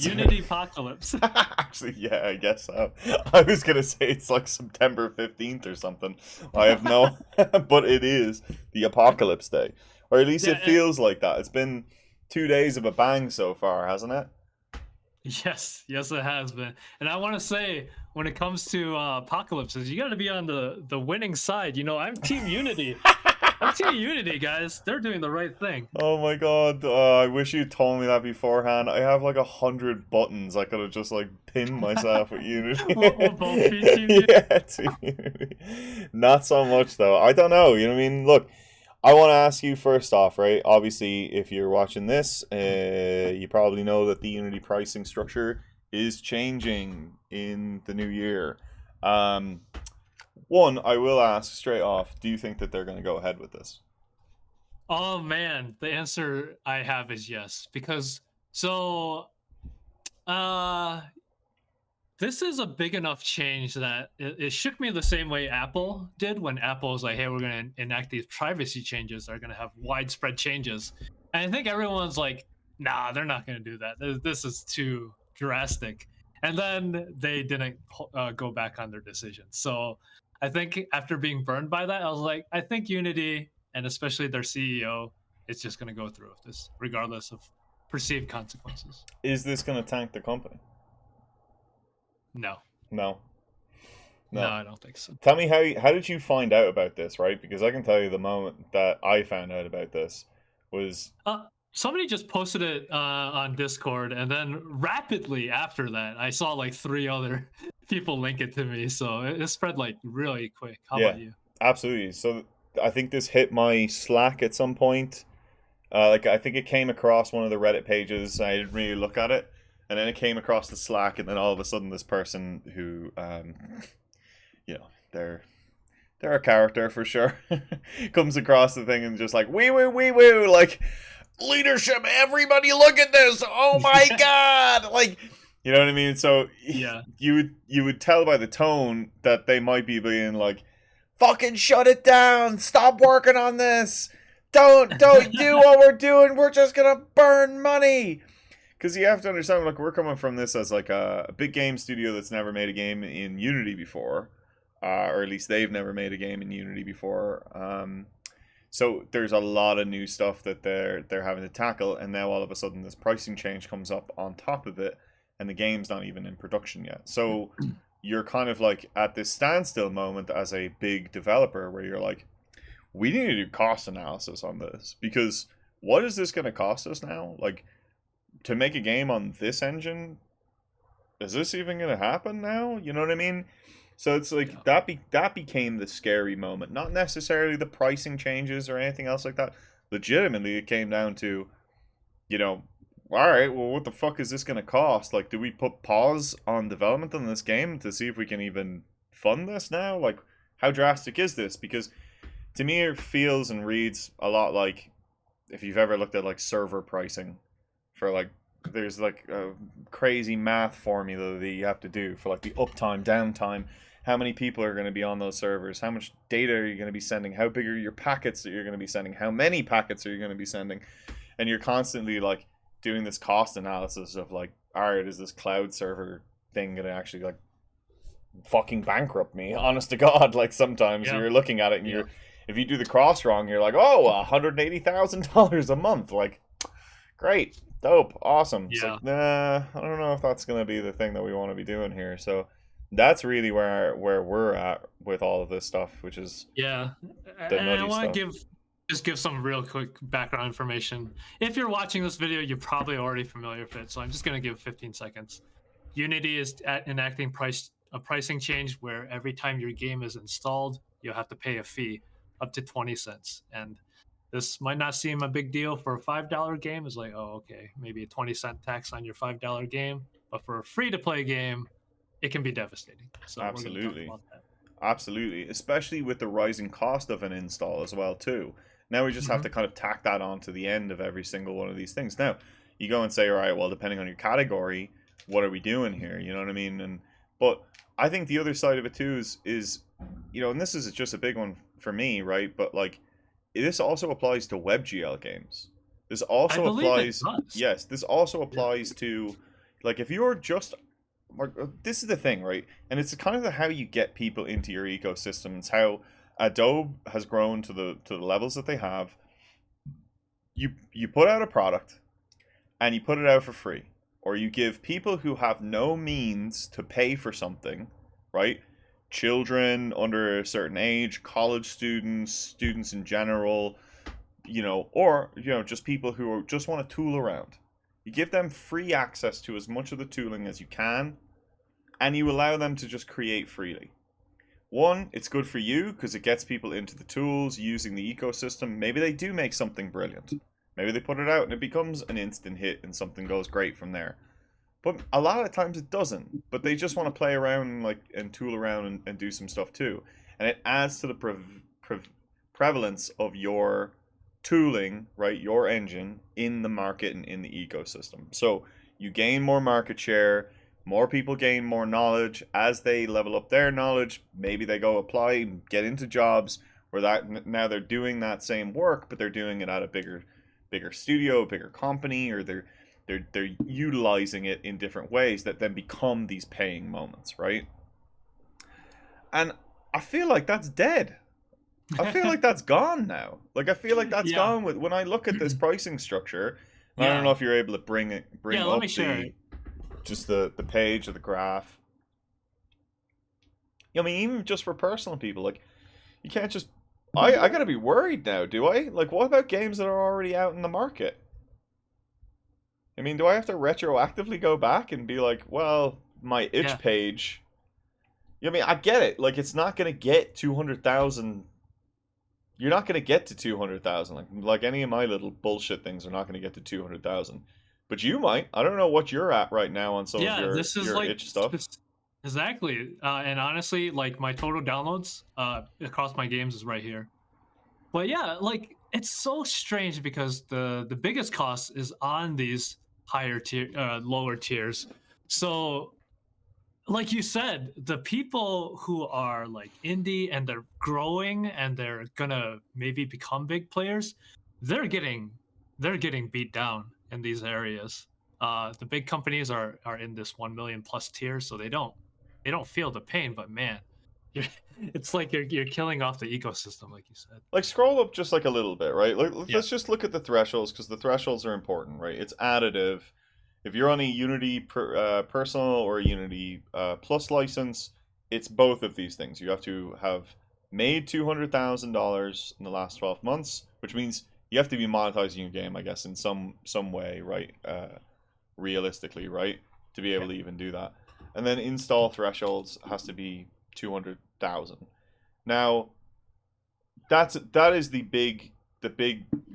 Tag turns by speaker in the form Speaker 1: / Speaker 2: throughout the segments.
Speaker 1: Unity Apocalypse.
Speaker 2: Actually, yeah, I guess so. I was gonna say it's like September 15th or something. I have no, but it is the Apocalypse Day, or at least
Speaker 1: Yeah,
Speaker 2: it feels like that. It's been 2 days of a bang so far, hasn't it?
Speaker 1: yes, yes, it has been. And I want to say, when it comes to apocalypses, you got to be on the winning side. I'm Team Unity. I'm Team Unity, guys. They're doing the right thing.
Speaker 2: Oh my god, I wish you told me that beforehand. I have like 100 buttons. I could have just like pinned myself with Unity.
Speaker 1: We'll both be Team Unity.
Speaker 2: Yeah, Team Unity. Not so much though. I don't know. You know what I mean? Look, I want to ask you first off, right? Obviously, if you're watching this, you probably know that the Unity pricing structure is changing in the new year. Um, One, I will ask straight off, do you think that they're going to go ahead with this?
Speaker 1: Oh man, the answer I have is yes. Because so uh this is a big enough change that it shook me the same way Apple did when Apple was like, hey, we're going to enact these privacy changes that are going to have widespread changes. And I think everyone's like, nah, they're not going to do that. This is too drastic. And then they didn't go back on their decision. So I think after being burned by that, I was like, I think Unity and especially their CEO is just going to go through with this, regardless of perceived consequences.
Speaker 2: Is this going to tank the company?
Speaker 1: No,
Speaker 2: No.
Speaker 1: no,
Speaker 2: No.
Speaker 1: I don't think so.
Speaker 2: Tell me how did you find out about this, right? Because I can tell you the moment that I found out about this was
Speaker 1: Somebody just posted it on Discord, and then rapidly after that, I saw like three other people link it to me. So it spread like really quick. How
Speaker 2: yeah,
Speaker 1: about you?
Speaker 2: absolutely. So I think this hit my Slack at some point. Like I think it came across one of the Reddit pages. I didn't really look at it, and then it came across the Slack, and then all of a sudden, this person who, they're a character for sure, comes across the thing and just like wee woo, like leadership. Everybody, look at this! Oh my god! Like, you know what I mean? So
Speaker 1: Yeah.
Speaker 2: you would tell by the tone that they might be being like, fucking shut it down! Stop working on this! Don't do what we're doing. We're just gonna burn money. Because you have to understand, like, we're coming from this as like a big game studio that's never made a game in Unity before, or at least they've never made a game in Unity before. So there's a lot of new stuff that they're having to tackle, and now all of a sudden this pricing change comes up on top of it, and the game's not even in production yet. So you're kind of like at this standstill moment as a big developer where you're like, we need to do cost analysis on this, because what is this going to cost us now? Like, to make a game on this engine, is this even going to happen now? You know what I mean? So it's like
Speaker 1: Yeah.
Speaker 2: that became the scary moment. Not necessarily the pricing changes or anything else like that. Legitimately, it came down to, all right, well, what the fuck is this going to cost? Like, do we put pause on development on this game to see if we can even fund this now? Like, how drastic is this? Because to me, it feels and reads a lot like if you've ever looked at like server pricing for like, there's like a crazy math formula that you have to do for like the uptime, downtime, how many people are going to be on those servers, how much data are you going to be sending, how big are your packets that you're going to be sending, how many packets are you going to be sending, and you're constantly like doing this cost analysis of like, all right, is this cloud server thing going to actually like fucking bankrupt me? Honest to God, like sometimes
Speaker 1: Yeah.
Speaker 2: you're looking at it and
Speaker 1: Yeah.
Speaker 2: if you do the cross wrong, you're like, oh, $180,000 a month, like, great, dope, awesome. It's
Speaker 1: Yeah.
Speaker 2: like, nah, I don't know if that's gonna be the thing that we want to be doing here. So that's really where we're at with all of this stuff, which is
Speaker 1: Yeah.
Speaker 2: the
Speaker 1: And I
Speaker 2: nutty
Speaker 1: want
Speaker 2: stuff.
Speaker 1: to give some real quick background information. If you're watching this video, you're probably already familiar with it, so I'm just going to give 15 seconds. Unity is enacting a pricing change where every time your game is installed, you'll have to pay a fee up to 20 cents. And this might not seem a big deal for a $5 game. It's like, oh, okay, maybe a 20-cent tax on your $5 game. But for a free to play game, it can be devastating. So we're going to talk
Speaker 2: Absolutely.
Speaker 1: about that.
Speaker 2: Absolutely, especially with the rising cost of an install as well too. Now we just have
Speaker 1: Hmm.
Speaker 2: to kind of tack that on to the end of every single one of these things. Now, you go and say, all right, well, depending on your category, what are we doing here? You know what I mean? But I think the other side of it too is and this is just a big one for me, right? But like, this also applies to WebGL games. This
Speaker 1: I
Speaker 2: also
Speaker 1: believe it
Speaker 2: applies,
Speaker 1: does.
Speaker 2: yes, this also
Speaker 1: Yeah.
Speaker 2: applies to like if you're just this is the thing, right? And it's kind of how you get people into your ecosystem. It's how Adobe has grown to the levels that they have. You put out a product and you put it out for free, or you give people who have no means to pay for something, right? Children under a certain age, college students, students in general, or just people who just want to tool around. You give them free access to as much of the tooling as you can, and you allow them to just create freely. One, it's good for you because it gets people into the tools, using the ecosystem. Maybe they do make something brilliant. Maybe they put it out and it becomes an instant hit and something goes great from there. But a lot of times it doesn't. But they just want to play around and tool around and do some stuff too. And it adds to the prevalence of your tooling, right, your engine in the market and in the ecosystem. So you gain more market share, more people gain more knowledge. As they level up their knowledge, maybe they go apply and get into jobs where that now they're doing that same work, but they're doing it at a bigger studio, bigger company, or they're utilizing it in different ways that then become these paying moments, right? And I feel like that's dead. I feel like that's gone now. Like I feel like that's
Speaker 1: Yeah.
Speaker 2: gone with when I look at this pricing structure. I don't know if you're able to bring
Speaker 1: Yeah,
Speaker 2: up
Speaker 1: let me share it.
Speaker 2: just the page of the graph. I mean, even just for personal people, like you can't just. I gotta be worried now, do I? Like, what about games that are already out in the market? I mean, do I have to retroactively go back and be like, well, my itch
Speaker 1: Yeah.
Speaker 2: page? I mean, I get it. Like, it's not gonna get 200,000. You're not gonna get to 200,000. Like any of my little bullshit things are not gonna get to 200,000. But you might. I don't know what you're at right now on some of
Speaker 1: Yeah, this is
Speaker 2: your
Speaker 1: like
Speaker 2: itch stuff.
Speaker 1: exactly. And honestly, like my total downloads across my games is right here. But yeah, like it's so strange because the biggest cost is on these higher tier, lower tiers. So, like you said, the people who are like indie and they're growing and they're gonna maybe become big players, they're getting they're getting beat down in these areas. The big companies are in this 1 million plus tier, so they don't feel the pain. But man, you're, it's like you're killing off the ecosystem, like you said.
Speaker 2: Like scroll up just like a little bit, right? Like
Speaker 1: Yeah.
Speaker 2: let's just look at the thresholds because the thresholds are important, right? It's additive. If you're on a Unity personal or a Unity Plus license, it's both of these things. You have to have made $200,000 in the last 12 months, which means you have to be monetizing your game, I guess, in some way, right? Realistically, right? To be able to even do that, and then install thresholds has to be 200,000. Now that is the big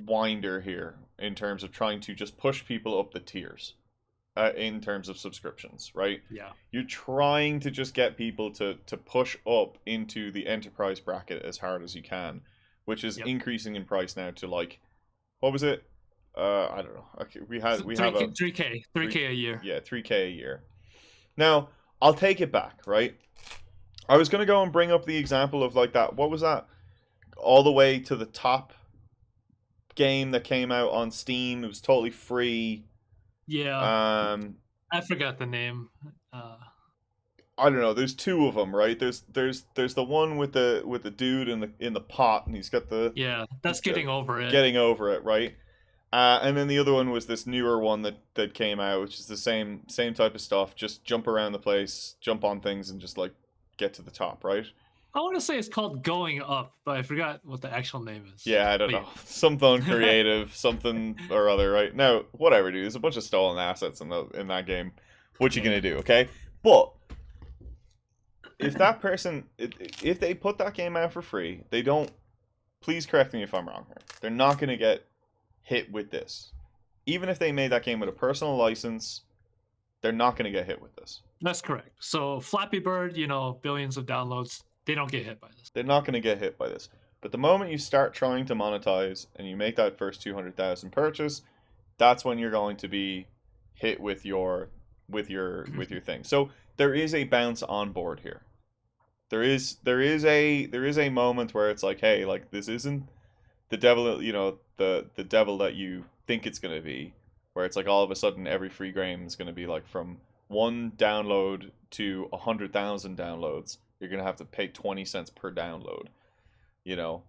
Speaker 2: winder here in terms of trying to just push people up the tiers in terms of subscriptions, right?
Speaker 1: Yeah.
Speaker 2: You're trying to just get people to push up into the enterprise bracket as hard as you can, which is
Speaker 1: Yep.
Speaker 2: increasing in price now to like, what was it? I don't know. Okay, we have a
Speaker 1: 3K a year.
Speaker 2: yeah, 3K a year. Now I'll take it back, right? I was gonna go and bring up the example of like that. What was that? All the way to the top game that came out on Steam. It was totally free.
Speaker 1: Yeah.
Speaker 2: Um,
Speaker 1: I forgot the name.
Speaker 2: I don't know. There's two of them, right? There's the one with the dude in the pot, and he's got the
Speaker 1: Yeah, that's getting over it.
Speaker 2: getting over it, right? And then the other one was this newer one that came out, which is the same type of stuff. Just jump around the place, jump on things, and just like get to the top, right?
Speaker 1: I want to say it's called Going Up, but I forgot what the actual name is.
Speaker 2: Yeah, I don't
Speaker 1: But
Speaker 2: know. Something creative, something or other, right? No, whatever, dude. There's a bunch of stolen assets in that game. What you gonna do, okay? But if that person, if they put that game out for free, they don't. Please correct me if I'm wrong here. They're not gonna get hit with this. Even if they made that game with a personal license, they're not gonna get hit with this.
Speaker 1: That's correct. So Flappy Bird, billions of downloads, they don't get hit by this.
Speaker 2: They're not gonna get hit by this. But the moment you start trying to monetize and you make that first 200,000 purchase, that's when you're going to be hit with your thing. So there is a bounce on board here. There is a moment where it's like, hey, like this isn't the devil, the devil that you think it's gonna be. where it's like all of a sudden every free game is going to be like from 1 download to 100,000 downloads. You're going to have to pay 20 cents per download. You know,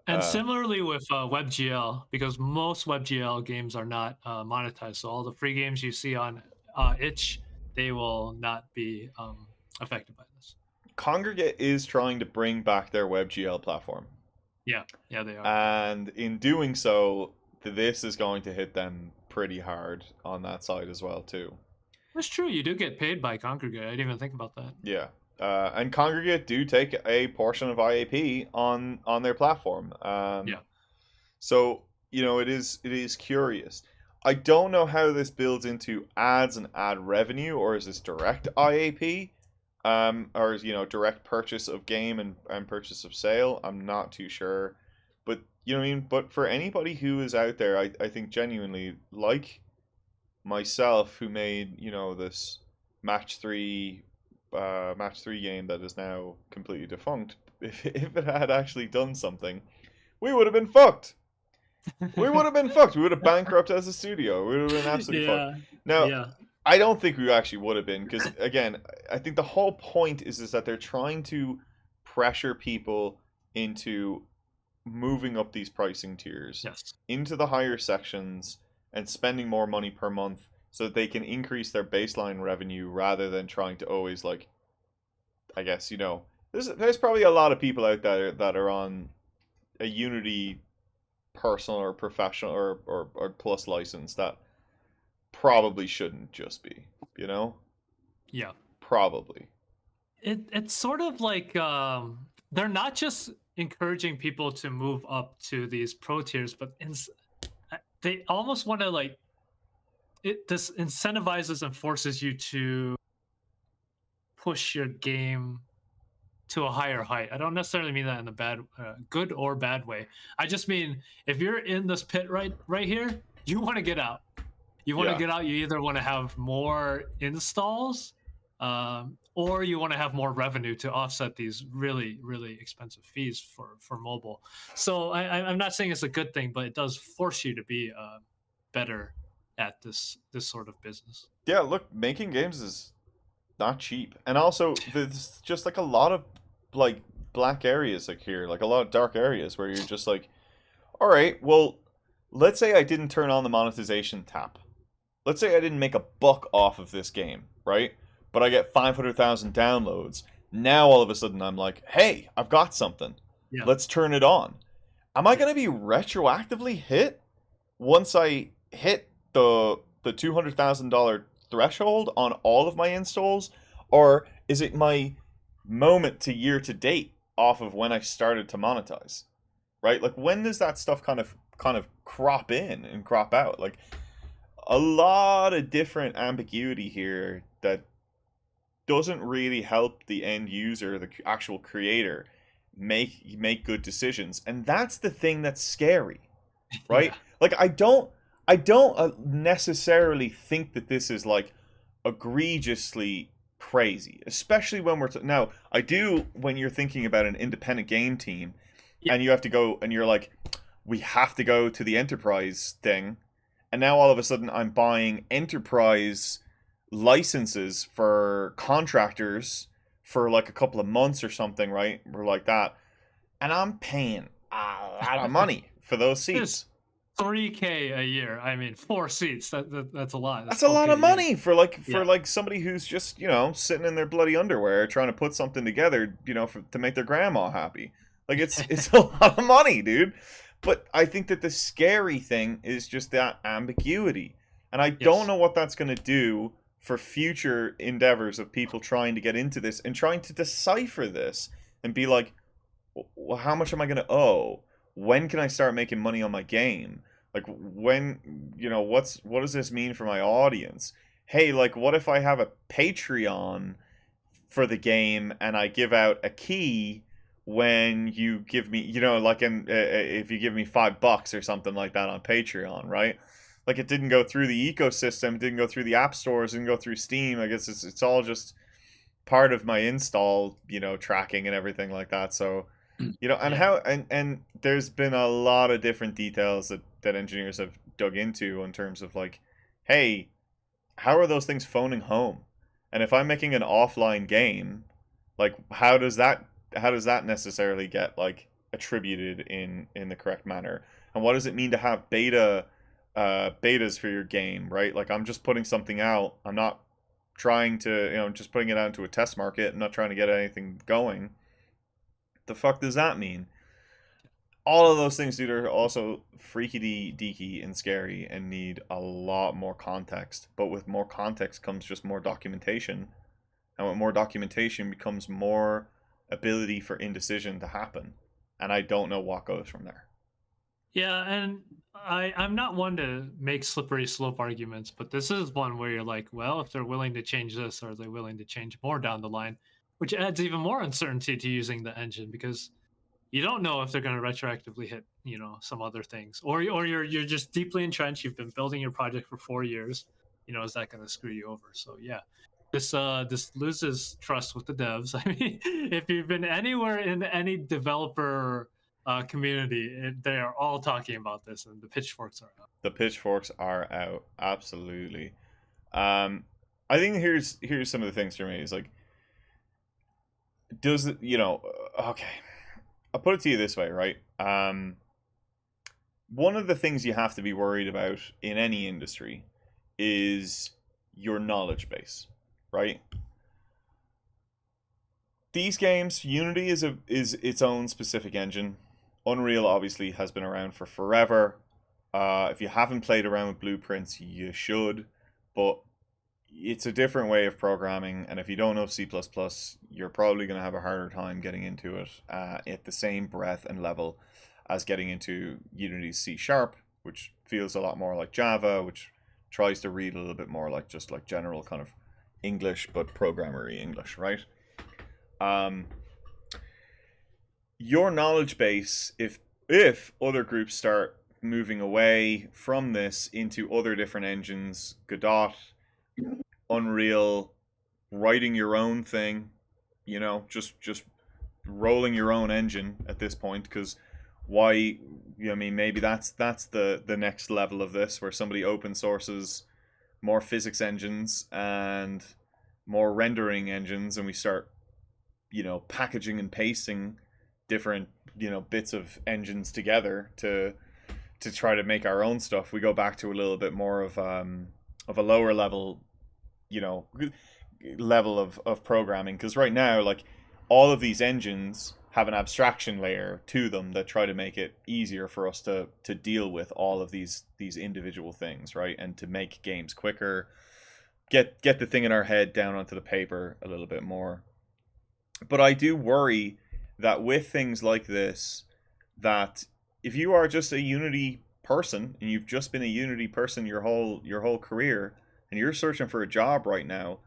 Speaker 1: And
Speaker 2: uh,
Speaker 1: similarly with WebGL, because most WebGL games are not monetized, so all the free games you see on itch, they will not be affected by this.
Speaker 2: Kongregate is trying to bring back their WebGL platform.
Speaker 1: Yeah, they are.
Speaker 2: And in doing so, this is going to hit them pretty hard on that side as well too.
Speaker 1: That's true. You do get paid by Congregate. I didn't even think about that.
Speaker 2: Yeah. And Kongregate do take a portion of IAP on their platform.
Speaker 1: Yeah.
Speaker 2: So it is curious. I don't know how this builds into ads and ad revenue, or is this direct IAP, or is direct purchase of game and purchase of sale. I'm not too sure, but you know what I mean. But for anybody who is out there, I think genuinely like myself, who made this match three game that is now completely defunct. If it had actually done something, we would have been fucked. We would have been fucked. We would have bankrupted as a studio. We would have been absolutely fucked. Now,
Speaker 1: Yeah.
Speaker 2: I don't think we actually would have been, because again, I think the whole point is that they're trying to pressure people into moving up these pricing tiers
Speaker 1: Yes.
Speaker 2: into the higher sections and spending more money per month so that they can increase their baseline revenue rather than trying to always, like, I guess, there's probably a lot of people out there that are on a Unity personal or professional or plus license that probably shouldn't just be,
Speaker 1: Yeah.
Speaker 2: probably.
Speaker 1: It's sort of like they're not just encouraging people to move up to these pro tiers, but they almost want to like this incentivizes and forces you to push your game to a higher height. I don't necessarily mean that in a bad, good or bad way. I just mean if you're in this pit right here, you want to get out. You want to
Speaker 2: Yeah.
Speaker 1: get out. You either want to have more installs, or you want to have more revenue to offset these really, really expensive fees for mobile. So I'm not saying it's a good thing, but it does force you to be better at this sort of business.
Speaker 2: Yeah, look, making games is not cheap. And also there's just like a lot of like black areas like here, like a lot of dark areas where you're just like, all right, well, let's say I didn't turn on the monetization tap. Let's say I didn't make a buck off of this game, right? But I get 500,000 downloads. Now all of a sudden I'm like, hey, I've got something.
Speaker 1: Yeah.
Speaker 2: Let's turn it on. Am I going to be retroactively hit once I hit the $200,000 threshold on all of my installs? Or is it my moment to year to date off of when I started to monetize? Right? Like, when does that stuff kind of crop in and crop out? Like, a lot of different ambiguity here that doesn't really help the end user, the actual creator, make good decisions. And that's the thing that's scary, right?
Speaker 1: Yeah.
Speaker 2: Like, I don't necessarily think that this is like egregiously crazy, especially when now I do when you're thinking about an independent game team.
Speaker 1: Yeah.
Speaker 2: And you have to go and you're like, we have to go to the enterprise thing, and now all of a sudden I'm buying enterprise licenses for contractors for like a couple of months or something, right? Or like that, and I'm paying a lot of money for those seats.
Speaker 1: 3K a year. I mean, 4 seats. That's a lot.
Speaker 2: That's a lot of
Speaker 1: 12K a year.
Speaker 2: money for
Speaker 1: Yeah.
Speaker 2: like somebody who's just sitting in their bloody underwear trying to put something together, to make their grandma happy. Like, it's a lot of money, dude. But I think that the scary thing is just that ambiguity, and I don't
Speaker 1: Yes.
Speaker 2: know what that's going to do for future endeavors of people trying to get into this and trying to decipher this and be like, well, how much am I going to owe? When can I start making money on my game? Like, when, what does this mean for my audience? Hey, like, what if I have a Patreon for the game and I give out a key when you give me, like, if you give me $5 or something like that on Patreon, right? Like, it didn't go through the ecosystem, it didn't go through the app stores, didn't go through Steam. I guess it's all just part of my install, tracking and everything like that. So, and
Speaker 1: Yeah.
Speaker 2: how and there's been a lot of different details that engineers have dug into in terms of like hey, how are those things phoning home? And if I'm making an offline game, like how does that necessarily get like attributed in the correct manner? And what does it mean to have betas for your game, right? Like I'm just putting something out. I'm not trying to, just putting it out into a test market. I'm not trying to get anything going. The fuck does that mean? All of those things, dude, are also freaky deaky and scary and need a lot more context. But with more context comes just more documentation. And with more documentation becomes more ability for indecision to happen. And I don't know what goes from there.
Speaker 1: Yeah, and I'm not one to make slippery slope arguments, but this is one where you're like, well, if they're willing to change this, are they willing to change more down the line? Which adds even more uncertainty to using the engine because you don't know if they're going to retroactively hit, some other things, or you're just deeply entrenched. You've been building your project for 4 years. Is that going to screw you over? So yeah, this loses trust with the devs. I mean, if you've been anywhere in any developer community, they are all talking about this, and the pitchforks are out.
Speaker 2: The pitchforks are out, absolutely. I think here's some of the things for me. Is like, does it, okay. I'll put it to you this way, right? One of the things you have to be worried about in any industry is your knowledge base, right? These games, Unity is its own specific engine. Unreal obviously has been around for forever. If you haven't played around with Blueprints, you should, but it's a different way of programming, and if you don't know C++, you're probably going to have a harder time getting into it at the same breadth and level as getting into Unity's C Sharp, which feels a lot more like Java, which tries to read a little bit more like just like general kind of English, but programmery English, right? Your knowledge base, if other groups start moving away from this into other different engines, Godot, Unreal, writing your own thing, just rolling your own engine at this point, because why? I mean, maybe that's the next level of this, where somebody open sources more physics engines and more rendering engines, and we start, packaging and pasting different, bits of engines together to try to make our own stuff. We go back to a little bit more of a lower level, level of programming, because right now, like, all of these engines have an abstraction layer to them that try to make it easier for us to deal with all of these individual things, right? And to make games quicker, get the thing in our head down onto the paper a little bit more. But I do worry that with things like this, that if you are just a Unity person and you've just been a Unity person your whole career, and you're searching for a job right now,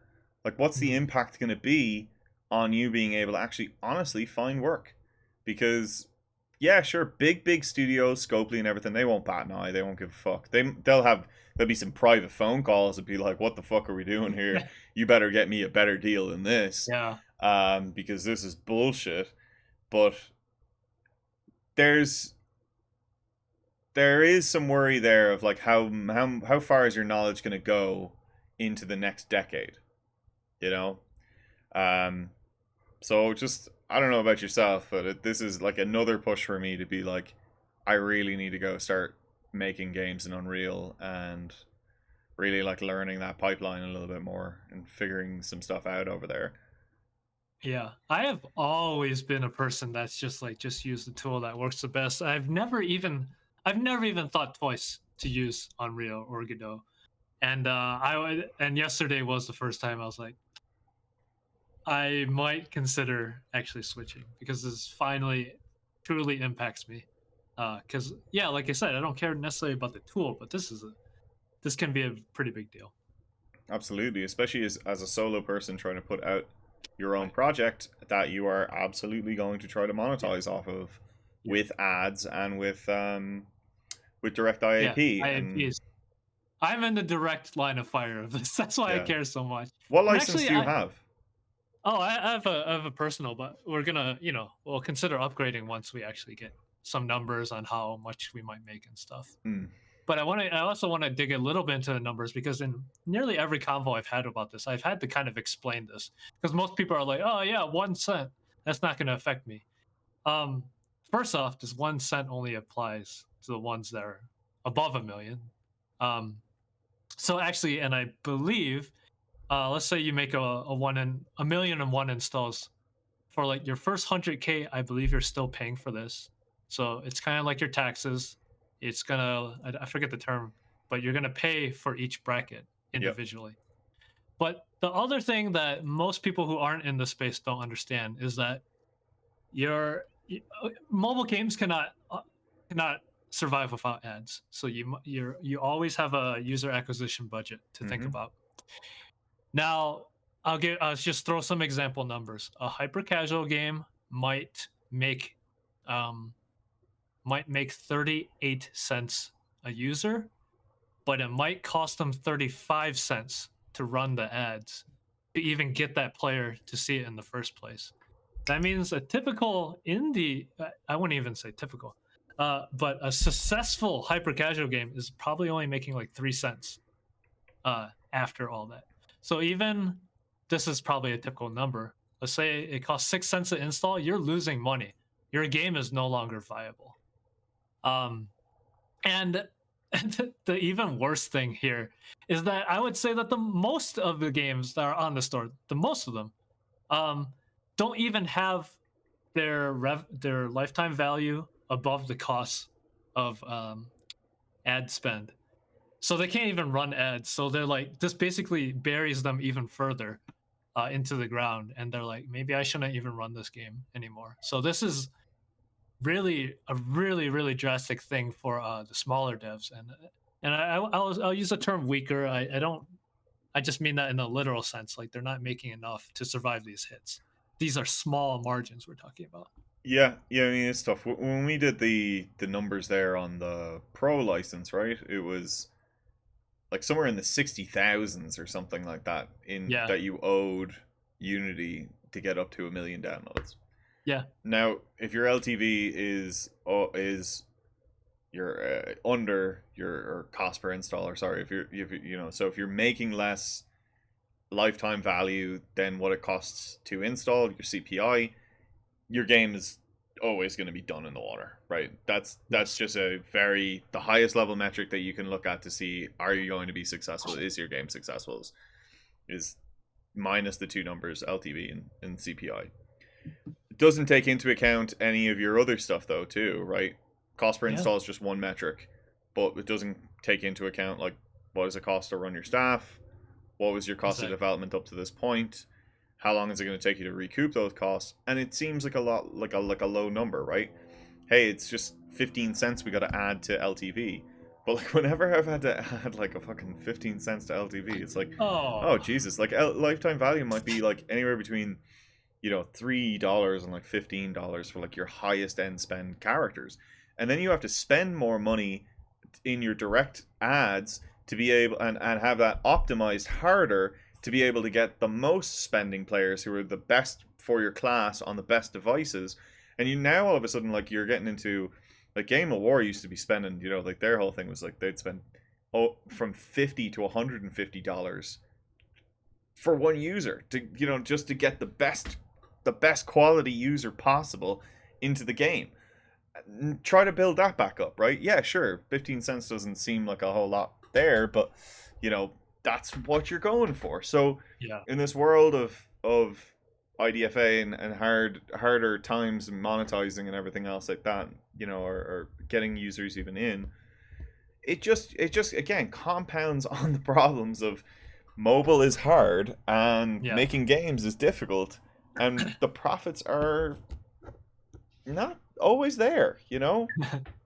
Speaker 2: like, what's the impact going to be on you being able to actually honestly find work? Because yeah, sure, big studios, Scopely and everything, they won't bat an eye, they won't give a fuck. There'll be some private phone calls and be like, what the fuck are we doing here? You better get me a better deal than this.
Speaker 1: Yeah.
Speaker 2: Because this is bullshit. But there is some worry there of like how far is your knowledge going to go into the next decade, so just, I don't know about yourself, but this is like another push for me to be like, I really need to go start making games in Unreal and really like learning that pipeline a little bit more and figuring some stuff out over there.
Speaker 1: Yeah, I have always been a person that's just use the tool that works the best. I've never even thought twice to use Unreal or Godot. And and yesterday was the first time I was like, I might consider actually switching, because this finally truly impacts me. Because yeah, like I said, I don't care necessarily about the tool, but this can be a pretty big deal.
Speaker 2: Absolutely, especially as a solo person trying to put out your own project that you are absolutely going to try to monetize off of, with ads and with direct IAP.
Speaker 1: Yeah,
Speaker 2: and
Speaker 1: I'm in the direct line of fire of this. That's why I care so much.
Speaker 2: What license
Speaker 1: actually,
Speaker 2: do you have?
Speaker 1: Oh, I have a personal, but we're gonna, we'll consider upgrading once we actually get some numbers on how much we might make and stuff. But I also want to dig a little bit into the numbers because in nearly every convo I've had about this, I've had to kind of explain this because most people are like, "Oh yeah, 1 cent. That's not going to affect me." Um, First off, this 1 cent only applies to the ones that are above 1 million. Um, so actually, and I believe, let's say you make a million and one installs for like your first 100K. I believe you're still paying for this, so it's kind of like your taxes. It's gonna I forget the term, but you're gonna pay for each bracket
Speaker 2: Yep.
Speaker 1: individually. But the other thing that most people who aren't in the space don't understand is that mobile games cannot survive without ads. So you always have a user acquisition budget to think
Speaker 2: Mm-hmm.
Speaker 1: about. Now, I'll just throw some example numbers. A hyper casual game make um, might make 38 cents a user, but it might cost them 35 cents to run the ads to even get that player to see it in the first place. That means a typical indie, I wouldn't even say typical, but a successful hyper casual game is probably only making like 3 cents after all that. So even this is probably a typical number. Let's say it costs 6 cents to install, you're losing money. Your game is no longer viable. And the even worse thing here is that I would say that the most of the games that are on the store, the most of them, um, don't even have their lifetime value above the cost of ad spend. So they can't even run ads. So they're like, this basically buries them even further into the ground. And they're like, maybe I shouldn't even run this game anymore. So this is really a really drastic thing for the smaller devs. And I'll use the term weaker. I just mean that in a literal sense. Like they're not making enough to survive these hits. These are small margins we're talking about.
Speaker 2: Yeah, yeah. I mean, it's tough. When we did the numbers there on the pro license, right? It was like somewhere in the 60,000s or something like that in
Speaker 1: Yeah,
Speaker 2: that you owed Unity to get up to 1 million downloads.
Speaker 1: yeah,
Speaker 2: Now, if your LTV is your under your or cost per installer, sorry, if you're making less lifetime value than what it costs to install your CPI, your game is always going to be done in the water, right? That's
Speaker 1: yes,
Speaker 2: just the highest level metric that you can look at to see, are you going to be successful? Is your game successful? Is minus the two numbers, LTV and CPI. It doesn't take into account any of your other stuff though, too, right? Cost per
Speaker 1: yeah,
Speaker 2: install is just one metric, but it doesn't take into account like what does it cost to run your staff, what was your cost of
Speaker 1: exactly.
Speaker 2: development up to this point, how long is it going to take you to recoup those costs, and it seems like a lot like a low number, right? Hey, it's just 15 cents we got to add to LTV. But like whenever I've had to add like a fucking 15 cents to LTV, it's like, oh
Speaker 1: Oh,
Speaker 2: Jesus, like lifetime value might be like anywhere between $3 and like $15 for like your highest end spend characters. And then you have to spend more money in your direct ads to be able and have that optimized harder to be able to get the most spending players who are the best for your class on the best devices. And you now all of a sudden like you're getting into like Game of War used to be spending, like their whole thing was like they'd spend from $50 to $150 for one user to just to get the best quality user possible into the game. Try to build that back up, right? Yeah, sure. 15 cents doesn't seem like a whole lot there, but that's what you're going for. So
Speaker 1: yeah,
Speaker 2: in this world of IDFA and harder times and monetizing and everything else like that, or getting users even in, it just again compounds on the problems of mobile is hard and
Speaker 1: yeah.
Speaker 2: making games is difficult, and the profits are not always there.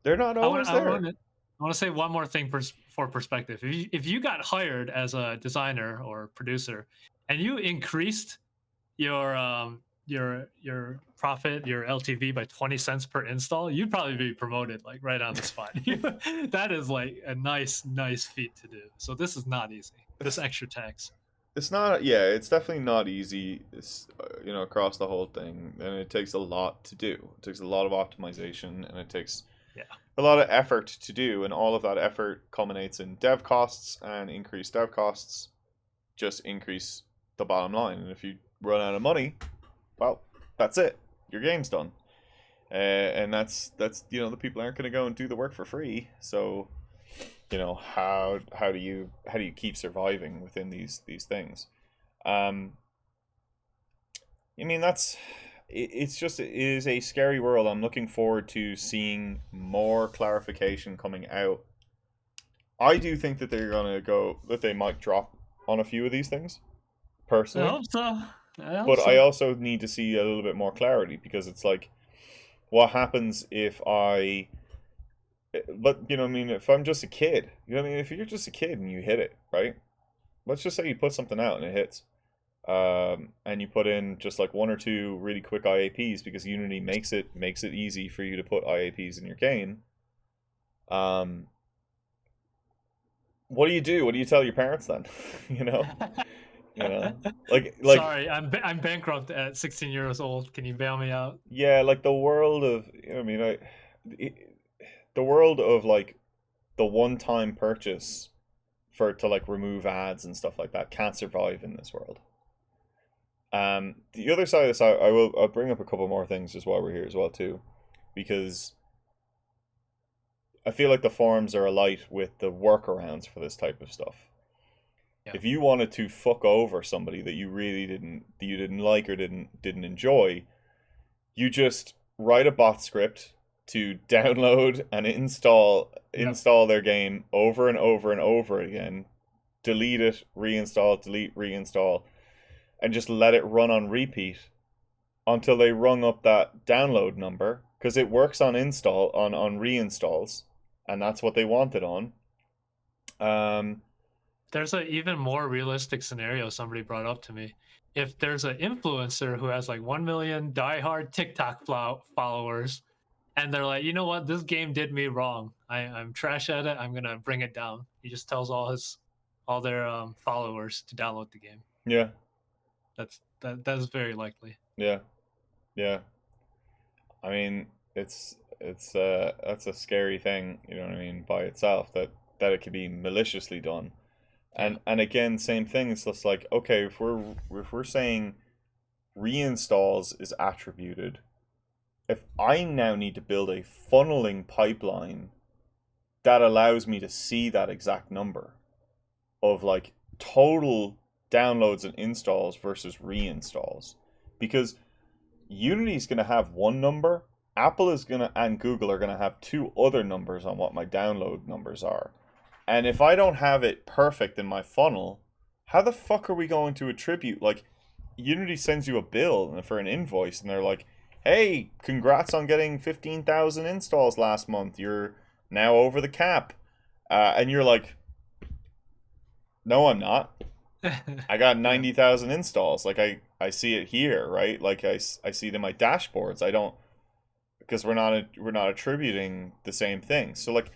Speaker 2: They're not
Speaker 1: I want
Speaker 2: always
Speaker 1: I
Speaker 2: there.
Speaker 1: want to I want to say one more thing for perspective. If you got hired as a designer or producer, and you increased your profit, your LTV by 20 cents per install, you'd probably be promoted like right on the spot. That is like a nice feat to do. So this is not easy. This
Speaker 2: It's,
Speaker 1: extra tax.
Speaker 2: it's not. Yeah, it's definitely not easy. It's across the whole thing, and it takes a lot to do. It takes a lot of optimization, and it takes
Speaker 1: Yeah.
Speaker 2: a lot of effort to do, and all of that effort culminates in dev costs, and increased dev costs just increase the bottom line. And if you run out of money, well, that's it. Your game's done. And that's the people aren't going to go and do the work for free. So how do you keep surviving within these things? I mean, it's just, it is a scary world. I'm looking forward to seeing more clarification coming out. I do think that they might drop on a few of these things,
Speaker 1: I
Speaker 2: personally.
Speaker 1: hope so. I hope
Speaker 2: But I
Speaker 1: so.
Speaker 2: also need to see a little bit more clarity, because it's like, what happens if but I mean, if I'm just a kid, I mean, if you're just a kid and you hit it, right? Let's just say you put something out and it hits. And you put in just like one or two really quick IAPs, because Unity makes it easy for you to put IAPs in your game. What do you do? What do you tell your parents then? you know, you know, like
Speaker 1: Sorry, I'm bankrupt at 16 years old. Can you bail me out?
Speaker 2: yeah, like the world of, I mean, the world of like the one-time purchase to like remove ads and stuff like that can't survive in this world. The other side of this, I'll bring up a couple more things just while we're here as well too, because I feel like the forums are alight with the workarounds for this type of stuff.
Speaker 1: Yeah.
Speaker 2: If you wanted to fuck over somebody that you really didn't like or didn't enjoy, you just write a bot script to download and install
Speaker 1: Yep.
Speaker 2: their game over and over and over again, delete it, reinstall, delete, reinstall, and just let it run on repeat until they rung up that download number, because it works on reinstalls, and that's what they want it on.
Speaker 1: There's an even more realistic scenario somebody brought up to me. If there's an influencer who has like 1 million diehard TikTok followers, and they're like, you know what, this game did me wrong. I'm trash at it. I'm gonna bring it down. He just tells all their followers to download the game.
Speaker 2: Yeah,
Speaker 1: That's very likely.
Speaker 2: yeah, yeah. I mean, it's that's a scary thing, you know what I mean, by itself, that it could be maliciously done.
Speaker 1: Yeah.
Speaker 2: And again, same thing. It's just like, okay, if we're saying reinstalls is attributed, if I now need to build a funneling pipeline that allows me to see that exact number of like total downloads and installs versus reinstalls, because Unity's going to have one number, Apple is going to, and Google are going to have two other numbers on what my download numbers are. And if I don't have it perfect in my funnel, how the fuck are we going to attribute? Like, Unity sends you a bill for an invoice, and they're like, hey, congrats on getting 15,000 installs last month. You're now over the cap. And you're like, no, I'm not. I got 90,000 installs. Like, I see it here, right? Like, I see it in my dashboards. I don't, because we're not attributing the same thing. So, like,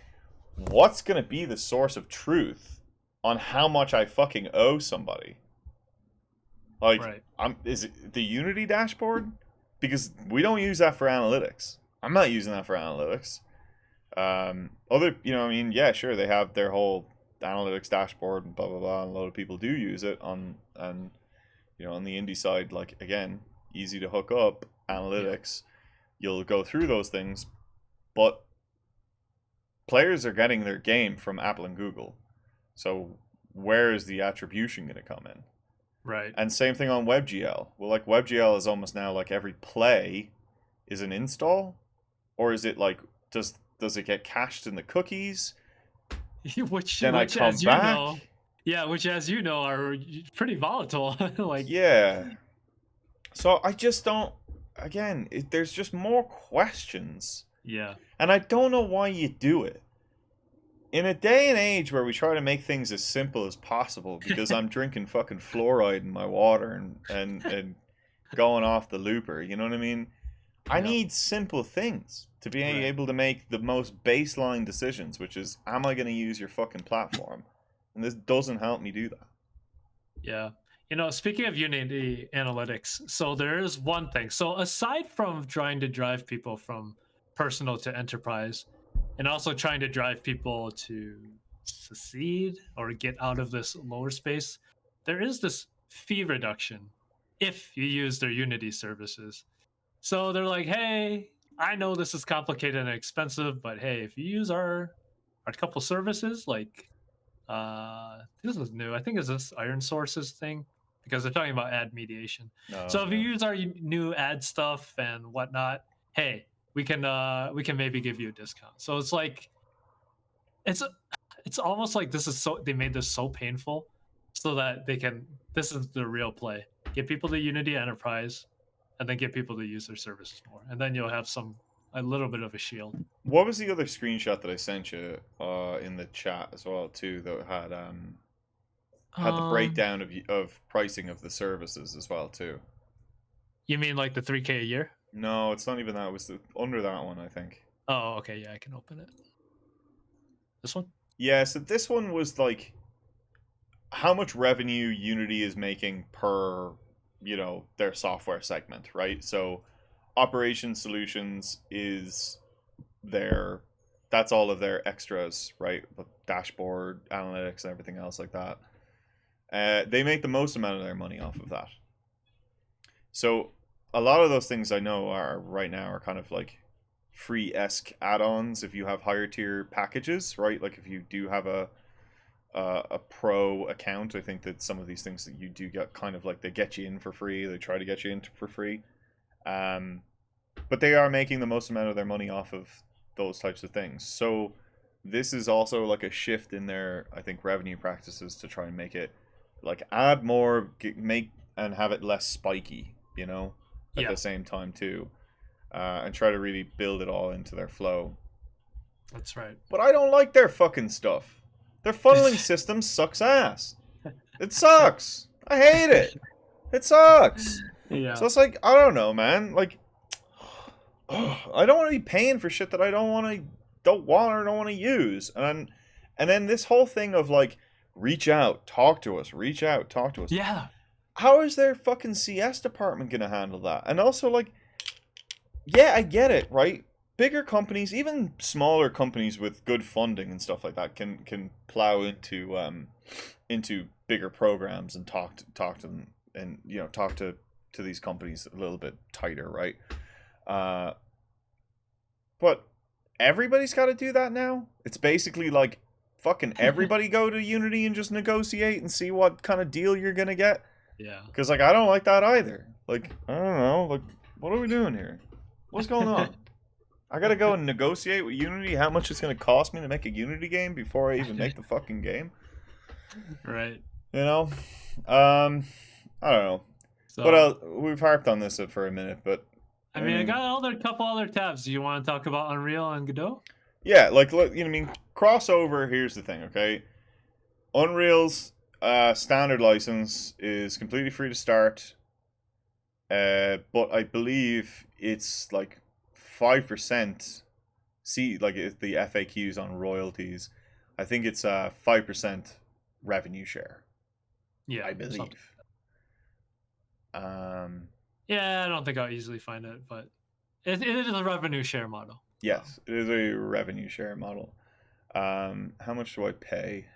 Speaker 2: what's going to be the source of truth on how much I fucking owe somebody? Like,
Speaker 1: Right.
Speaker 2: Is it the Unity dashboard? Because we don't use that for analytics. I'm not using that for analytics. Other, I mean, yeah, sure, they have their whole analytics dashboard and blah blah blah, and a lot of people do use it on on the indie side. Like, again, easy to hook up analytics. You'll go through those things, but players are getting their game from Apple and Google. So where is the attribution going to come in?
Speaker 1: Right.
Speaker 2: And same thing on WebGL. Well, like, WebGL is almost now like every play is an install, or is it like, does it get cached in the cookies?
Speaker 1: which
Speaker 2: Then I come
Speaker 1: as you
Speaker 2: back.
Speaker 1: know, yeah, which as you know are pretty volatile. Like,
Speaker 2: Yeah. So I just don't. Again, there's just more questions,
Speaker 1: yeah.
Speaker 2: and I don't know why you do it. In a day and age where we try to make things as simple as possible, because I'm drinking fucking fluoride in my water and going off the looper, you know what I mean? I
Speaker 1: Yeah.
Speaker 2: need simple things to be
Speaker 1: Right.
Speaker 2: able to make the most baseline decisions, which is, am I going to use your fucking platform? And this doesn't help me do that.
Speaker 1: Yeah. Speaking of Unity analytics, so there is one thing. So aside from trying to drive people from personal to enterprise, and also trying to drive people to secede or get out of this lower space, there is this fee reduction if you use their Unity services. So they're like, hey, I know this is complicated and expensive, but hey, if you use our couple services, like this is new. I think it's this Iron Sources thing because they're talking about ad mediation.
Speaker 2: No,
Speaker 1: So if you
Speaker 2: yeah.
Speaker 1: use our new ad stuff and whatnot, hey, we can maybe give you a discount. So it's like it's it's almost like this is so they made this so painful so that they can this is the real play. Get people to Unity Enterprise and then get people to use their services more. And then you'll have a little bit of a shield.
Speaker 2: What was the other screenshot that I sent you in the chat as well too that had the breakdown of pricing of the services as well too?
Speaker 1: You mean like the 3K a year?
Speaker 2: No, it's not even that. It was under that one, I think.
Speaker 1: Oh, okay, yeah, I can open it. This one?
Speaker 2: Yeah, so this one was like how much revenue Unity is making per, their software segment, right? So Operation Solutions is that's all of their extras, right? The dashboard, analytics, and everything else like that. They make the most amount of their money off of that. So a lot of those things I know right now are kind of like free-esque add-ons if you have higher tier packages, right? Like if you do have a pro account, I think that some of these things that you do get kind of like they get you in for free. They try to get you in for free. But they are making the most amount of their money off of those types of things. So this is also like a shift in their, I think, revenue practices to try and make it like add more, make and have it less spiky, at the same time too, and try to really build it all into their flow.
Speaker 1: That's right.
Speaker 2: But I don't like their fucking stuff. Their funneling system sucks ass. It sucks. I hate it. It sucks.
Speaker 1: Yeah.
Speaker 2: So it's like, I don't know, man. Like, I don't want to be paying for shit that I don't want to use. And then this whole thing of like, reach out, talk to us.
Speaker 1: Yeah.
Speaker 2: How is their fucking CS department gonna handle that? And also, like, yeah, I get it, right? Bigger companies, even smaller companies with good funding and stuff like that, can plow into bigger programs and talk to them, and talk to these companies a little bit tighter, right? But everybody's got to do that now. It's basically like fucking everybody go to Unity and just negotiate and see what kind of deal you're gonna get.
Speaker 1: Yeah.
Speaker 2: Because like I don't like that either. Like I don't know. Like what are we doing here? What's going on? I gotta go and negotiate with Unity how much it's gonna cost me to make a Unity game before I even make the fucking game.
Speaker 1: Right.
Speaker 2: I don't know.
Speaker 1: So,
Speaker 2: But we've harped on this for a minute, but
Speaker 1: I mean, I got a couple other tabs. Do you want to talk about Unreal and Godot?
Speaker 2: yeah, like crossover. Here's the thing, okay? Unreal's standard license is completely free to start, but I believe it's like 5%. See, like the FAQs on royalties. I think it's 5% revenue share.
Speaker 1: Yeah,
Speaker 2: I believe.
Speaker 1: something. Yeah, I don't think I'll easily find it, but it is a revenue share model.
Speaker 2: Yes, it is a revenue share model. How much do I pay?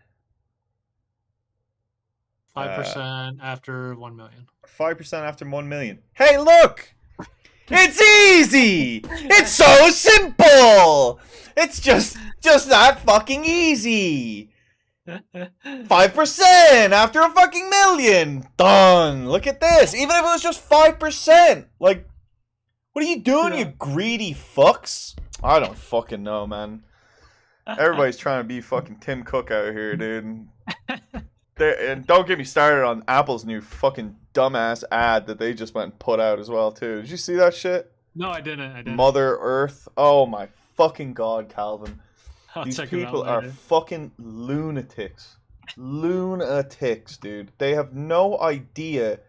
Speaker 1: 5% after 1 million.
Speaker 2: 5% after 1 million. Hey, look! It's easy! It's so simple! It's just not fucking easy! 5% after a fucking million! Done! Look at this! Even if it was just 5%! Like, what are you doing, you greedy fucks? I don't fucking know, man. Everybody's trying to be fucking Tim Cook out here, dude. And don't get me started on Apple's new fucking dumbass ad that they just went and put out as well, too. Did you see that shit?
Speaker 1: No, I didn't.
Speaker 2: Mother Earth. Oh my fucking god, Calvin. These
Speaker 1: check
Speaker 2: people are fucking lunatics. Lunatics, dude. They have no idea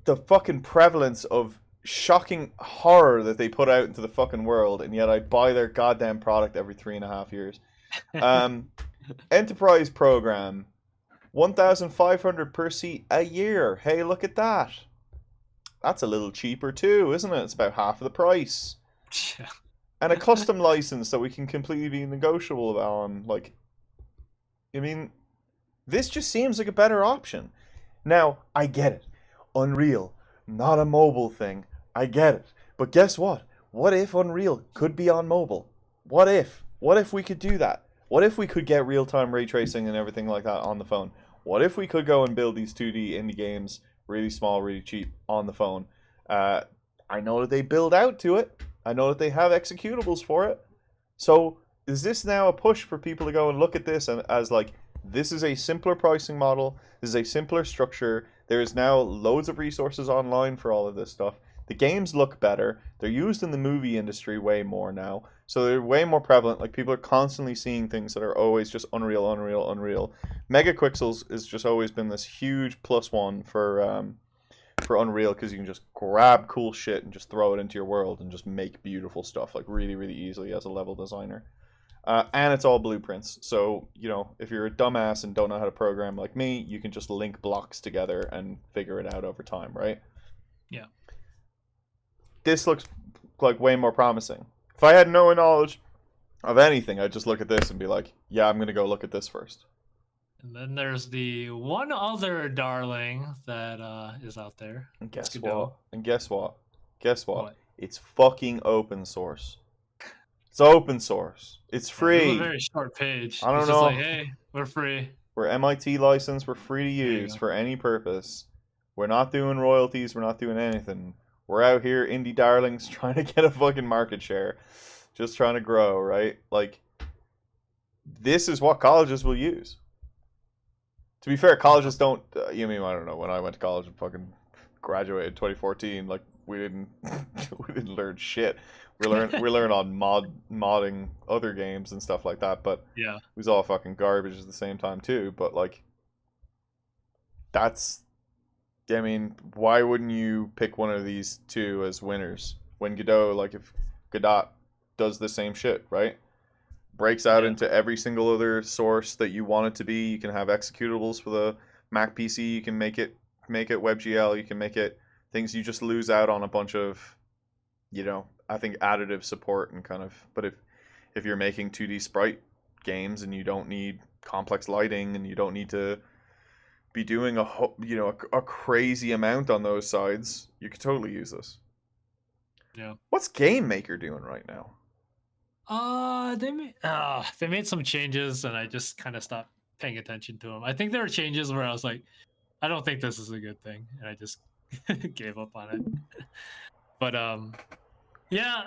Speaker 2: the fucking prevalence of shocking horror that they put out into the fucking world, and yet I buy their goddamn product every 3.5 years. Enterprise program, 1,500 per seat a year. Hey, look at that. That's a little cheaper too, isn't it? It's about half of the price.
Speaker 1: Yeah.
Speaker 2: and a custom license that we can completely be negotiable on. Like, I mean, this just seems like a better option. Now, I get it. Unreal, not a mobile thing. I get it. But guess what? What if Unreal could be on mobile? What if? What if we could do that? What if we could get real-time ray tracing and everything like that on the phone? What if we could go and build these 2D indie games, really small, really cheap, on the phone? I know that they build out to it. I know that they have executables for it. So is this now a push for people to go and look at this and as like, this is a simpler pricing model, this is a simpler structure, there is now loads of resources online for all of this stuff. The games look better. They're used in the movie industry way more now. So they're way more prevalent. Like, people are constantly seeing things that are always just Unreal, Unreal, Unreal. Megapixels has just always been this huge plus one for Unreal, because you can just grab cool shit and just throw it into your world and just make beautiful stuff, like, really, really easily as a level designer. And it's all blueprints. So, you know, if you're a dumbass and don't know how to program like me, you can just link blocks together and figure it out over time, right?
Speaker 1: Yeah.
Speaker 2: This looks like way more promising. If I had no knowledge of anything, I'd just look at this and be like, yeah, I'm going to go look at this first.
Speaker 1: And then there's the one other darling that is out there.
Speaker 2: And guess
Speaker 1: Godot.
Speaker 2: what? And guess what? Guess what?
Speaker 1: What?
Speaker 2: It's fucking open source. It's open source. It's free.
Speaker 1: It's a very short page.
Speaker 2: I don't
Speaker 1: It's
Speaker 2: know.
Speaker 1: just like, hey, we're free.
Speaker 2: We're MIT licensed. We're free to
Speaker 1: There you
Speaker 2: use
Speaker 1: go.
Speaker 2: for any purpose. We're not doing royalties. We're not doing anything. We're out here, indie darlings, trying to get a fucking market share. Just trying to grow, right? Like, this is what colleges will use. To be fair, colleges don't... I don't know, when I went to college and fucking graduated in 2014, like, we didn't learn shit. We learn on modding other games and stuff like that, but
Speaker 1: Yeah.
Speaker 2: it was all fucking garbage at the same time too. But like, that's... I mean, why wouldn't you pick one of these two as winners? When Godot, like, if Godot does the same shit, right? Breaks out into every single other source that you want it to be. You can have executables for the Mac PC. You can make it WebGL. You can make it things. You just lose out on a bunch of, I think, additive support and kind of. But if you're making 2D sprite games and you don't need complex lighting and you don't need to be doing a crazy amount on those sides, you could totally use this.
Speaker 1: Yeah.
Speaker 2: What's Game Maker doing right now?
Speaker 1: They made some changes and I just kind of stopped paying attention to them. I think there were changes where I was like, I don't think this is a good thing, and I just gave up on it. But yeah,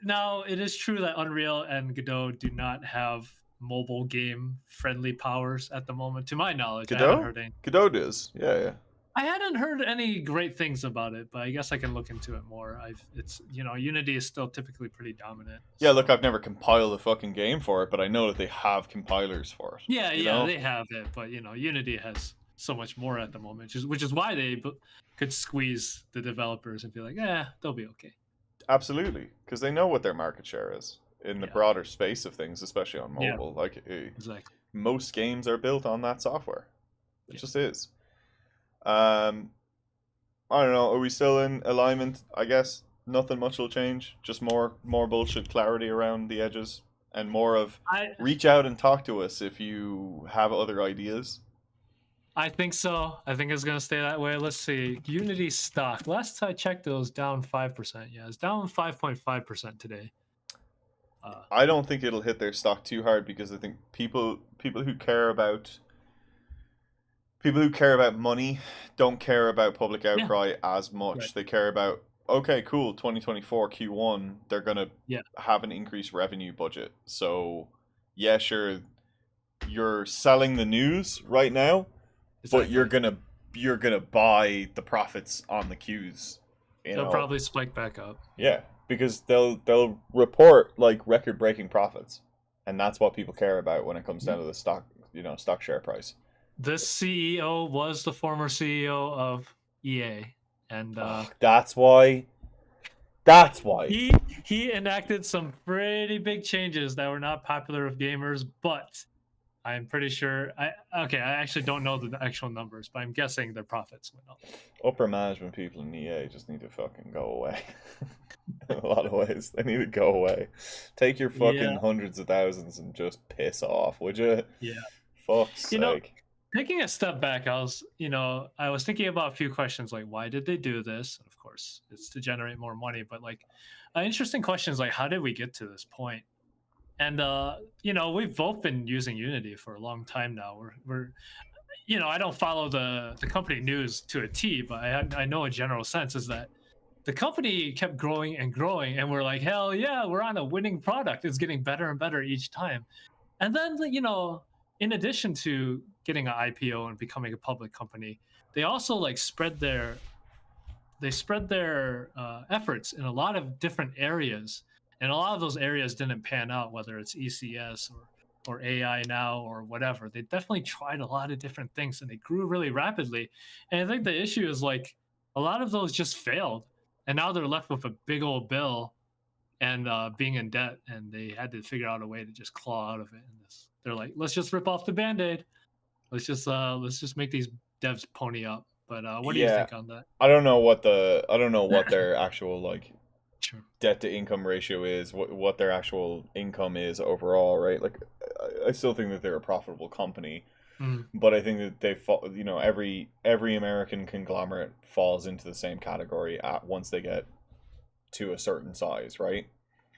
Speaker 1: now it is true that Unreal and Godot do not have mobile game friendly powers at the moment, to my knowledge.
Speaker 2: Godot?
Speaker 1: I haven't heard any.
Speaker 2: Godot does, yeah.
Speaker 1: I hadn't heard any great things about it, but I guess I can look into it more. It's Unity is still typically pretty dominant.
Speaker 2: Yeah,
Speaker 1: so-
Speaker 2: look, I've never compiled a fucking game for it, but I know that they have compilers for it.
Speaker 1: Yeah,
Speaker 2: you know?
Speaker 1: they have it, but Unity has so much more at the moment, which is why they could squeeze the developers and be like, they'll be okay.
Speaker 2: Absolutely, because they know what their market share is in the broader space of things, especially on mobile.
Speaker 1: Yeah.
Speaker 2: Like,
Speaker 1: Exactly.
Speaker 2: most games are built on that software. It just is. I don't know. Are we still in alignment? I guess nothing much will change. Just more bullshit clarity around the edges, and more of reach out and talk to us if you have other ideas.
Speaker 1: I think so. I think it's gonna stay that way. Let's see. Unity stock. Last I checked, it was down 5%. Yeah, it's down 5.5% today.
Speaker 2: I don't think it'll hit their stock too hard, because I think people who care about money don't care about public outcry as much.
Speaker 1: Right.
Speaker 2: They care about, okay, cool, 2024 Q1, they're gonna have an increased revenue budget. So yeah, sure, you're selling the news right now, but you're gonna buy the profits on the Qs.
Speaker 1: They'll probably spike back up.
Speaker 2: Yeah, because they'll report like record-breaking profits, and that's what people care about when it comes down to the stock share price.
Speaker 1: This CEO was the former CEO of EA, and
Speaker 2: that's why
Speaker 1: he enacted some pretty big changes that were not popular with gamers, but I'm pretty sure. I actually don't know the actual numbers, but I'm guessing their profits went up.
Speaker 2: Upper management people in EA just need to fucking go away. In a lot of ways, they need to go away. Take your
Speaker 1: Yeah,
Speaker 2: fucking hundreds of thousands and just piss off, would you?
Speaker 1: yeah.
Speaker 2: Fuck's
Speaker 1: You know,
Speaker 2: sake.
Speaker 1: taking a step back, I was thinking about a few questions like, why did they do this? Of course, it's to generate more money, but like, interesting questions like, how did we get to this point? And we've both been using Unity for a long time now. I don't follow the company news to a T, but I know a general sense is that the company kept growing and growing, and we're like, hell yeah, we're on a winning product. It's getting better and better each time. And then, in addition to getting an IPO and becoming a public company, they also like spread their efforts in a lot of different areas, and a lot of those areas didn't pan out. Whether it's ECS or AI now or whatever, they definitely tried a lot of different things, and they grew really rapidly. And I think the issue is like a lot of those just failed, and now they're left with a big old bill and being in debt, and they had to figure out a way to just claw out of it. And they're like, let's just rip off the band-aid. Let's just make these devs pony up. But what do you
Speaker 2: Yeah,
Speaker 1: think on that?
Speaker 2: I don't know what their actual like
Speaker 1: Sure.
Speaker 2: debt to income ratio is, what their actual income is overall, right? Like, I still think that they're a profitable company,
Speaker 1: Mm,
Speaker 2: but I think that they fall. Every American conglomerate falls into the same category at once they get to a certain size, right?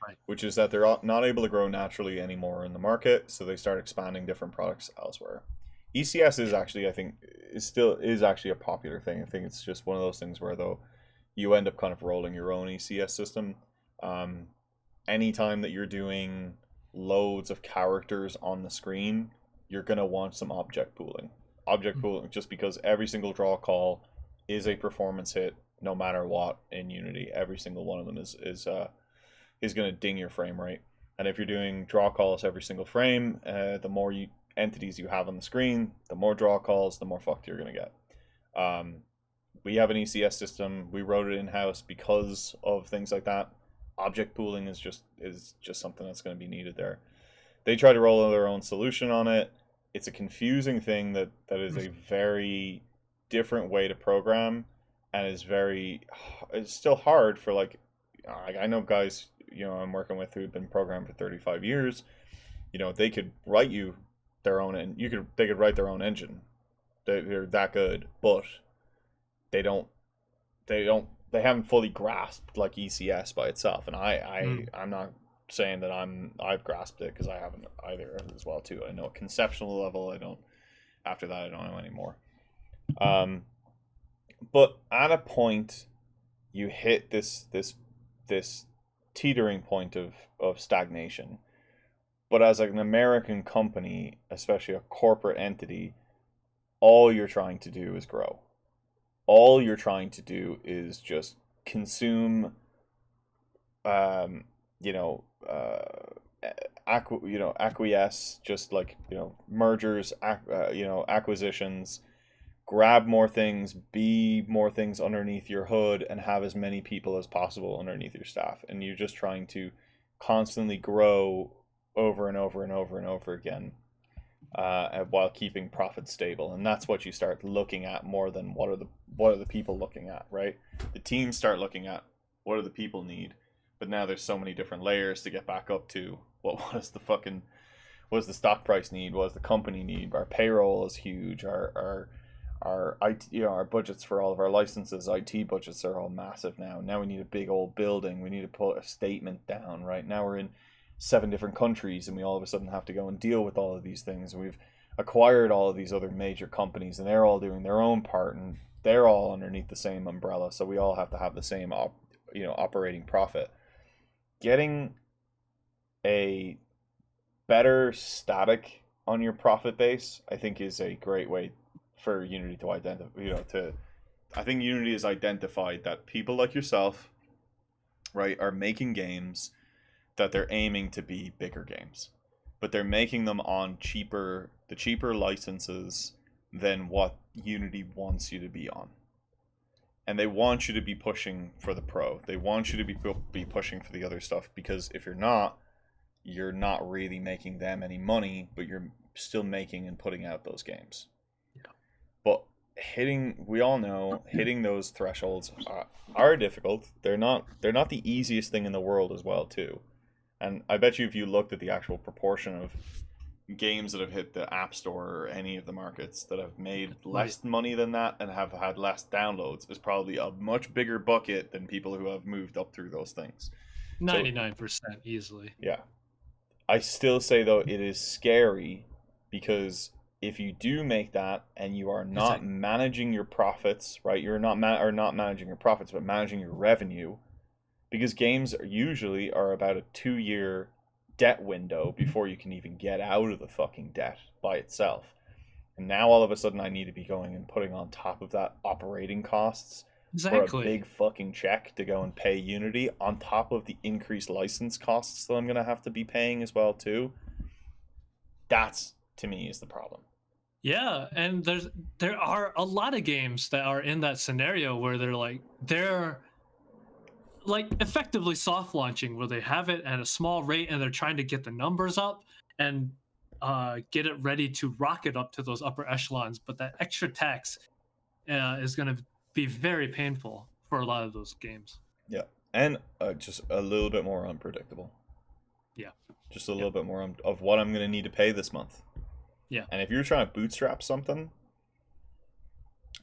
Speaker 1: right.
Speaker 2: Which is that they're not able to grow naturally anymore in the market, so they start expanding different products elsewhere. ECS is actually, I think, is actually a popular thing. I think it's just one of those things where though you end up kind of rolling your own ECS system. Um, Anytime that you're doing loads of characters on the screen, you're gonna want some object pooling. Object
Speaker 1: Mm,
Speaker 2: pooling, just because every single draw call is a performance hit, no matter what in Unity. Every single one of them is gonna ding your frame rate. And if you're doing draw calls every single frame, the more entities you have on the screen, the more draw calls, the more fucked you're gonna get. Um, we have an ECS system. We wrote it in house because of things like that. Object pooling is just something that's going to be needed there. They try to roll their own solution on it. It's a confusing thing that is a very different way to program, and it's still hard for like I know guys I'm working with who've been programmed for 35 years. They could write you their own, and they could write their own engine. They're that good, but they don't they haven't fully grasped like ECS by itself. And
Speaker 1: mm,
Speaker 2: I'm not saying that I've grasped it, because I haven't either as well too. I know conceptual level. I don't After that I don't know anymore. Um, but at a point you hit this teetering point of stagnation. But as an American company, especially a corporate entity, all you're trying to do is grow. All you're trying to do is just consume, um, you know, acquiesce, just like mergers, acquisitions, grab more things, be more things underneath your hood, and have as many people as possible underneath your staff. And you're just trying to constantly grow over and over and over and over again, while keeping profits stable. And that's what you start looking at more than what are the people looking at, right? The teams start looking at what do the people need, but now there's so many different layers to get back up to what does the stock price need? What does the company need? Our payroll is huge. Our IT, our budgets for all of our licenses, IT budgets are all massive now. Now we need a big old building. We need to put a statement down. Right now we're in 7 different countries, and we all of a sudden have to go and deal with all of these things. We've acquired all of these other major companies, and they're all doing their own part, and they're all underneath the same umbrella. So we all have to have the same operating profit. Getting a better static on your profit base, I think, is a great way for Unity to identify. I think Unity has identified that people like yourself, right, are making games that they're aiming to be bigger games, but they're making them on the cheaper licenses than what Unity wants you to be on. And they want you to be pushing for the pro. They want you to be pushing for the other stuff, because if you're not really making them any money, but still making and putting out those games.
Speaker 1: Yeah.
Speaker 2: But we all know hitting those thresholds are difficult. They're not the easiest thing in the world as well too. And I bet you if you looked at the actual proportion of games that have hit the App Store or any of the markets that have made less money than that and have had less downloads is probably a much bigger bucket than people who have moved up through those things.
Speaker 1: 99% easily.
Speaker 2: Yeah. I still say though it is scary because if you do make that and you are not managing your profits, right? You're not not managing your profits, but managing your revenue, because games usually are about a 2-year debt window before you can even get out of the fucking debt by itself. And now all of a sudden I need to be going and putting on top of that operating costs for a big fucking check to go and pay Unity on top of the increased license costs that I'm going to have to be paying as well too. That's, to me, is the problem.
Speaker 1: Yeah, and there are a lot of games that are in that scenario where they're like effectively soft launching, where they have it at a small rate and they're trying to get the numbers up and get it ready to rocket up to those upper echelons. But that extra tax is going to be very painful for a lot of those games.
Speaker 2: Yeah, and just a little bit more unpredictable.
Speaker 1: Yeah,
Speaker 2: just a little bit more of what I'm going to need to pay this month.
Speaker 1: Yeah,
Speaker 2: and if you're trying to bootstrap something,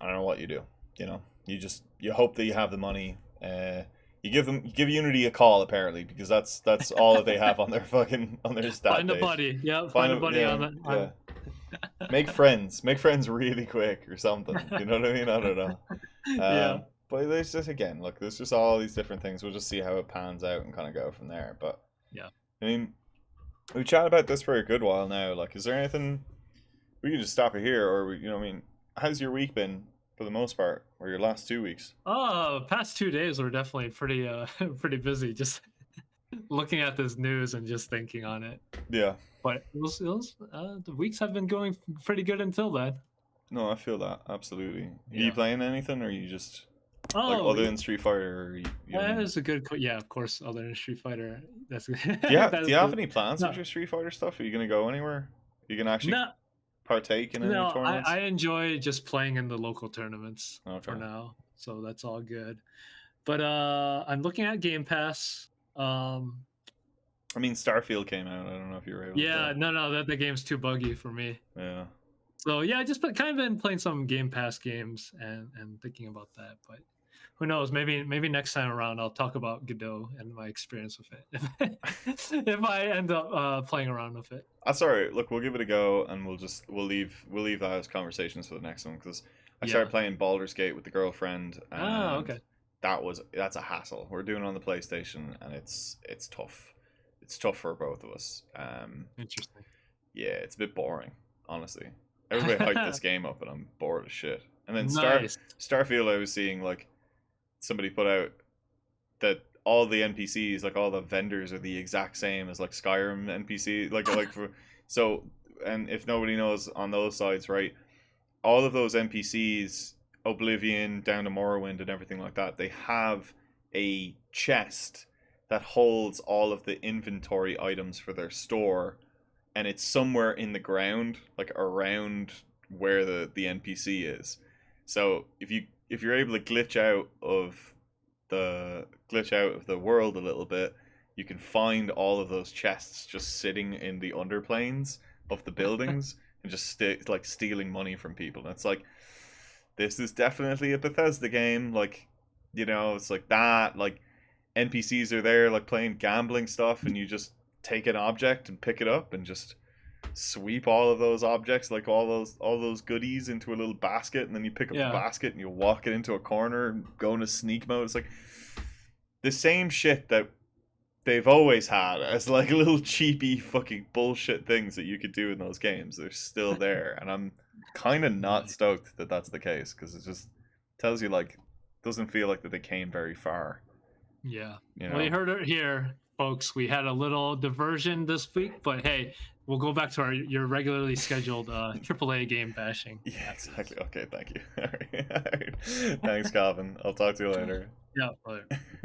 Speaker 2: I don't know what you do. You know, you hope that you have the money. You give Unity a call apparently, because that's all that they have on their fucking stat
Speaker 1: Find
Speaker 2: page.
Speaker 1: a buddy. Yeah, find a buddy on that.
Speaker 2: Yeah. Make friends really quick or something. You know what I mean? I don't know.
Speaker 1: Yeah.
Speaker 2: But there's just, again, look, there's just all these different things. We'll just see how it pans out and kind of go from there. But
Speaker 1: yeah,
Speaker 2: I mean, we've chatted about this for a good while now. Like, is there anything we can just stop it here, or you know, I mean, how's your week been for the most part, or your last 2 weeks?
Speaker 1: Past 2 days were definitely pretty pretty busy. Just looking at this news and just thinking on it.
Speaker 2: Yeah.
Speaker 1: But the weeks have been going pretty good until then.
Speaker 2: No, I feel that absolutely. Are you playing anything, or are you just other than Street Fighter?
Speaker 1: That is a good. Yeah, of course, other than Street Fighter. That's good.
Speaker 2: Do you have any plans with your Street Fighter stuff? Are you gonna go anywhere? You can actually partake in any tournaments?
Speaker 1: I enjoy just playing in the local tournaments for now, so that's all good. But I'm looking at Game Pass.
Speaker 2: I mean, Starfield came out. I don't know if you were able
Speaker 1: to... no, the game's too buggy for me.
Speaker 2: Yeah.
Speaker 1: So yeah, I just kind of been playing some Game Pass games and thinking about that. But who knows? Maybe next time around I'll talk about Godot and my experience with it. If I end up playing around with it.
Speaker 2: That's all right. Look, we'll give it a go, and we'll leave that as conversations for the next one, because I started playing Baldur's Gate with the girlfriend. And
Speaker 1: okay.
Speaker 2: That's a hassle. We're doing it on the PlayStation, and it's tough. It's tough for both of us.
Speaker 1: Interesting.
Speaker 2: Yeah, it's a bit boring, honestly. Everybody hyped this game up, and I'm bored as shit. And then Starfield, I was seeing like somebody put out that all the NPCs, like all the vendors, are the exact same as like Skyrim NPC. And if nobody knows on those sides, right? All of those NPCs, Oblivion down to Morrowind and everything like that, they have a chest that holds all of the inventory items for their store, and it's somewhere in the ground, like around where the NPC is. So if you're able to glitch out of the world a little bit, you can find all of those chests just sitting in the underplanes of the buildings and just stealing money from people. And it's like, this is definitely a Bethesda game. Like, you know, it's like that. Like, NPCs are there, like playing gambling stuff, and you just take an object and pick it up and just sweep all of those objects, like all those goodies, into a little basket, and then you pick up the basket and you walk it into a corner and go into sneak mode. It's like the same shit that they've always had as like little cheapy fucking bullshit things that you could do in those games. They're still there, and I'm kind of not stoked that that's the case, because it just tells you, like, doesn't feel like that they came very far.
Speaker 1: Yeah. You know? Well, you heard it here, folks. We had a little diversion this week, but hey, we'll go back to your regularly scheduled AAA game bashing.
Speaker 2: Yeah, exactly. Okay, thank you. All right. Thanks, Calvin. I'll talk to you later.
Speaker 1: Yeah, later.